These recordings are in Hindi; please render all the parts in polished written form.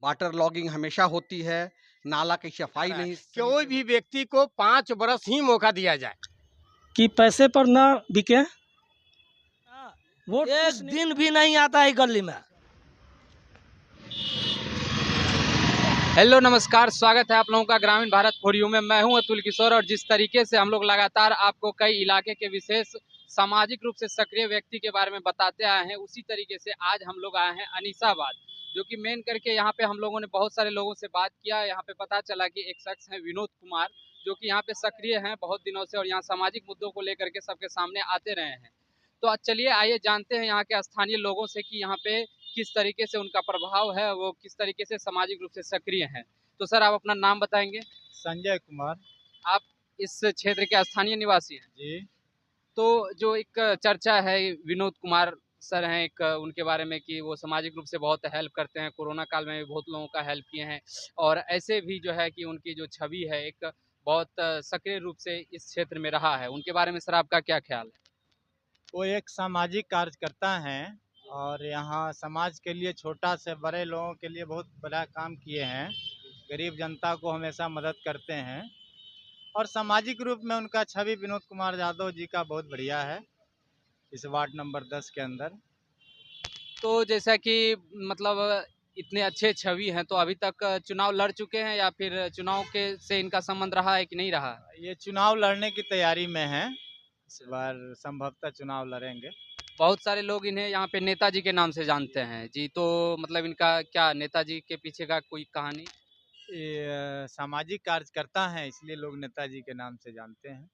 वाटर लॉगिंग हमेशा होती है, नाला की सफाई नहीं सही कोई से भी व्यक्ति को 5 बरस ही मौका दिया जाए। कि पैसे पर ना बिके। वोट एक दिन भी नहीं आता है गली में। हेलो नमस्कार, स्वागत है आप लोगों का ग्रामीण भारत फॉर यू में। मैं हूं अतुल किशोर और जिस तरीके से हम लोग लगातार आपको कई इलाके के विशेष सामाजिक रूप से सक्रिय व्यक्ति के बारे में बताते आए हैं, उसी तरीके से आज हम लोग आए हैं अनीसाबाद, जो कि मेन करके यहाँ पे हम लोगों ने बहुत सारे लोगों से बात किया। यहाँ पे पता चला कि एक शख्स है विनोद कुमार, जो कि यहाँ पे सक्रिय हैं बहुत दिनों से और यहाँ सामाजिक मुद्दों को लेकर के सबके सामने आते रहे हैं। तो चलिए आइए जानते हैं यहाँ के स्थानीय लोगों से कि यहाँ पे किस तरीके से उनका प्रभाव है, वो किस तरीके से सामाजिक रूप से सक्रिय हैं। तो सर, आप अपना नाम बताएंगे? संजय कुमार। आप इस क्षेत्र के स्थानीय निवासी हैं जी। तो जो एक चर्चा है विनोद कुमार सर हैं एक उनके बारे में कि वो सामाजिक रूप से बहुत हेल्प करते हैं, कोरोना काल में भी बहुत लोगों का हेल्प किए हैं और ऐसे भी जो है कि उनकी जो छवि है एक बहुत सक्रिय रूप से इस क्षेत्र में रहा है, उनके बारे में सर आपका क्या ख्याल है? वो एक सामाजिक कार्यकर्ता हैं और यहाँ समाज के लिए छोटा से बड़े लोगों के लिए बहुत बड़ा काम किए हैं। गरीब जनता को हमेशा मदद करते हैं और सामाजिक रूप में उनका छवि विनोद कुमार यादव जी का बहुत बढ़िया है इस वार्ड नंबर 10 के अंदर। तो जैसा कि मतलब इतने अच्छे छवि हैं, तो अभी तक चुनाव लड़ चुके हैं या फिर चुनाव के से इनका संबंध रहा है कि नहीं रहा? ये चुनाव लड़ने की तैयारी में हैं, इस बार संभवतः चुनाव लड़ेंगे। बहुत सारे लोग इन्हें यहाँ पे नेताजी के नाम से जानते हैं जी, तो मतलब इनका क्या नेताजी के पीछे का कोई कहानी? ये सामाजिक कार्यकर्ता हैं इसलिए लोग नेताजी के नाम से जानते हैं।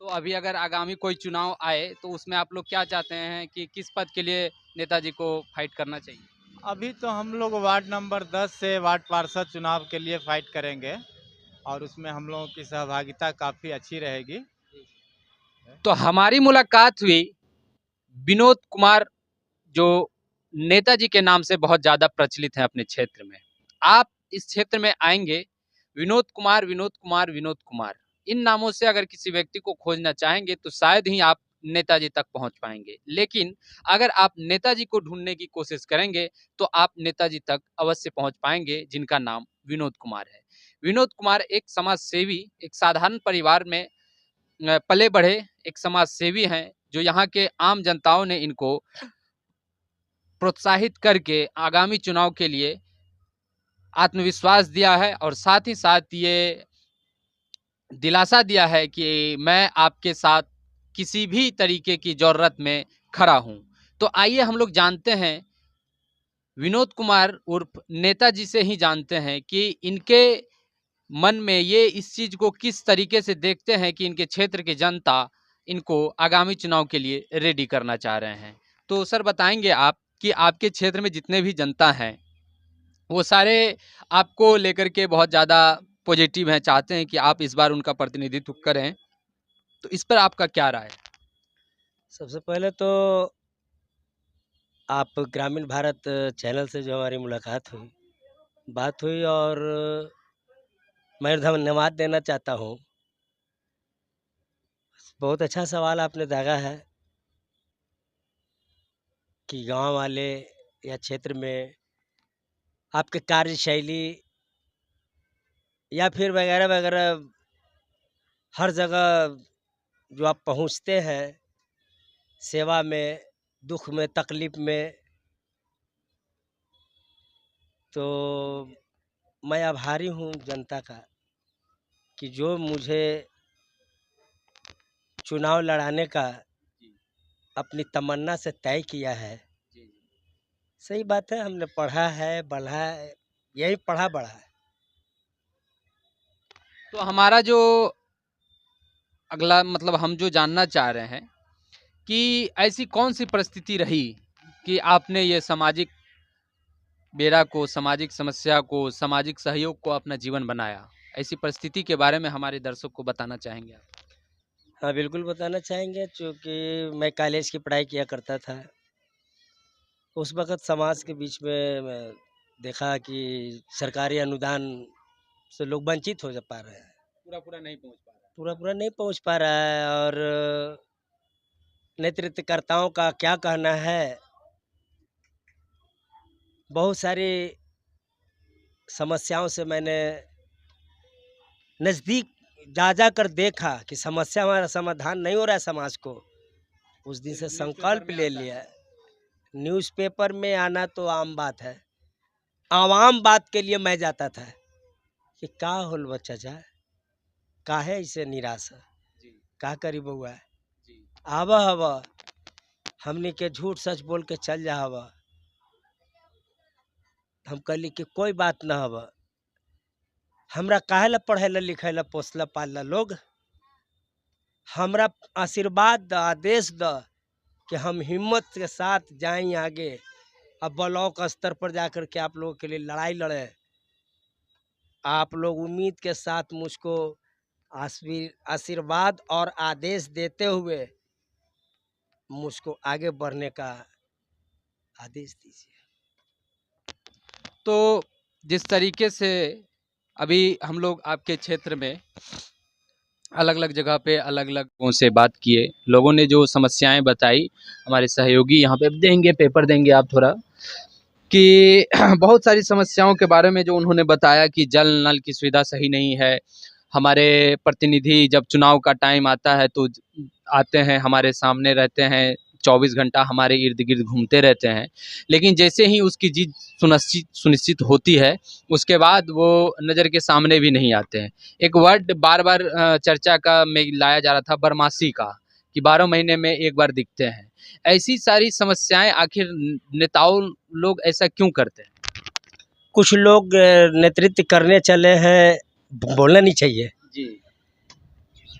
तो अभी अगर आगामी कोई चुनाव आए तो उसमें आप लोग क्या चाहते हैं कि किस पद के लिए नेताजी को फाइट करना चाहिए? अभी तो हम लोग वार्ड नंबर 10 से वार्ड पार्षद चुनाव के लिए फाइट करेंगे और उसमें हम लोगों की सहभागिता काफ़ी अच्छी रहेगी। तो हमारी मुलाकात हुई विनोद कुमार, जो नेताजी के नाम से बहुत ज़्यादा प्रचलित हैं अपने क्षेत्र में। आप इस क्षेत्र में आएंगे, विनोद कुमार विनोद कुमार विनोद कुमार इन नामों से अगर किसी व्यक्ति को खोजना चाहेंगे तो शायद ही आप नेताजी तक पहुंच पाएंगे, लेकिन अगर आप नेताजी को ढूंढने की कोशिश करेंगे तो आप नेताजी तक अवश्य पहुंच पाएंगे, जिनका नाम विनोद कुमार है। विनोद कुमार एक समाज सेवी, एक साधारण परिवार में पले बढ़े एक समाज सेवी हैं, जो यहाँ के आम जनताओं ने इनको प्रोत्साहित करके आगामी चुनाव के लिए आत्मविश्वास दिया है और साथ ही साथ ये दिलासा दिया है कि मैं आपके साथ किसी भी तरीके की ज़रूरत में खड़ा हूं। तो आइए हम लोग जानते हैं विनोद कुमार उर्फ नेताजी से ही जानते हैं कि इनके मन में ये इस चीज़ को किस तरीके से देखते हैं कि इनके क्षेत्र की जनता इनको आगामी चुनाव के लिए रेडी करना चाह रहे हैं। तो सर बताएंगे आप कि आपके क्षेत्र में जितने भी जनता हैं वो सारे आपको लेकर के बहुत ज़्यादा पॉजिटिव हैं, चाहते हैं कि आप इस बार उनका प्रतिनिधित्व करें, तो इस पर आपका क्या राय है? सबसे पहले तो आप ग्रामीण भारत चैनल से जो हमारी मुलाकात हुई, बात हुई और मैं धन्यवाद देना चाहता हूँ। बहुत अच्छा सवाल आपने दागा है कि गांव वाले या क्षेत्र में आपके कार्यशैली या फिर वगैरह वगैरह हर जगह जो आप पहुंचते हैं सेवा में, दुख में, तकलीफ में, तो मैं आभारी हूँ जनता का कि जो मुझे चुनाव लड़ाने का अपनी तमन्ना से तय किया है। सही बात है, हमने पढ़ा है, बढ़ा है, यही पढ़ा बढ़ा है। तो हमारा जो अगला मतलब हम जो जानना चाह रहे हैं कि ऐसी कौन सी परिस्थिति रही कि आपने ये सामाजिक बेड़ा को, सामाजिक समस्या को, सामाजिक सहयोग को अपना जीवन बनाया? ऐसी परिस्थिति के बारे में हमारे दर्शक को बताना चाहेंगे आप? हाँ बिल्कुल बताना चाहेंगे, चूँकि मैं कॉलेज की पढ़ाई किया करता था। उस वक़्त समाज के बीच में मैं देखा कि सरकारी अनुदान से लोग वंचित हो जा पा रहे हैं, पूरा नहीं पहुंच पा रहा। पूरा नहीं पहुंच पा रहा है। और नेतृत्वकर्ताओं का क्या कहना है, बहुत सारी समस्याओं से मैंने नज़दीक जा कर देखा कि समस्या हमारा समाधान नहीं हो रहा है समाज को, उस दिन से संकल्प ले लिया। न्यूज़पेपर में आना तो आम बात है, आवाम बात के लिए मैं जाता था कि का होल बच्चा जा काहे ऐसे निराश है, का करी बउआ आवा हवा हमने के झूठ सच बोल के चल जा हवा। हम कहली कि कोई बात ना हवा, हमरा काहे ला पढ़ेला लिखेला पोसला पालला लोग, हमरा आशीर्वाद द आदेश द कि हम हिम्मत के साथ जाएं आगे, अब ब्लॉक स्तर पर जाकर के आप लोगों के लिए लड़ाई लड़े। आप लोग उम्मीद के साथ मुझको आशीर्वाद और आदेश देते हुए मुझको आगे बढ़ने का आदेश दीजिए। तो जिस तरीके से अभी हम लोग आपके क्षेत्र में अलग अलग जगह पे अलग अलग लोगों से बात किए, लोगों ने जो समस्याएं बताई, हमारे सहयोगी यहाँ पे देंगे, पेपर देंगे आप थोड़ा, कि बहुत सारी समस्याओं के बारे में जो उन्होंने बताया कि जल नल की सुविधा सही नहीं है। हमारे प्रतिनिधि जब चुनाव का टाइम आता है तो आते हैं, हमारे सामने रहते हैं, 24 घंटा हमारे इर्द गिर्द घूमते रहते हैं, लेकिन जैसे ही उसकी जीत सुनिश्चित होती है उसके बाद वो नज़र के सामने भी नहीं आते हैं। एक वर्ड बार बार चर्चा का में लाया जा रहा था, बरमासी का, कि 12 महीने में एक बार दिखते हैं। ऐसी सारी समस्याएं आखिर नेताओं लोग ऐसा क्यों करते हैं? कुछ लोग नेतृत्व करने चले हैं, बोलना नहीं चाहिए, जी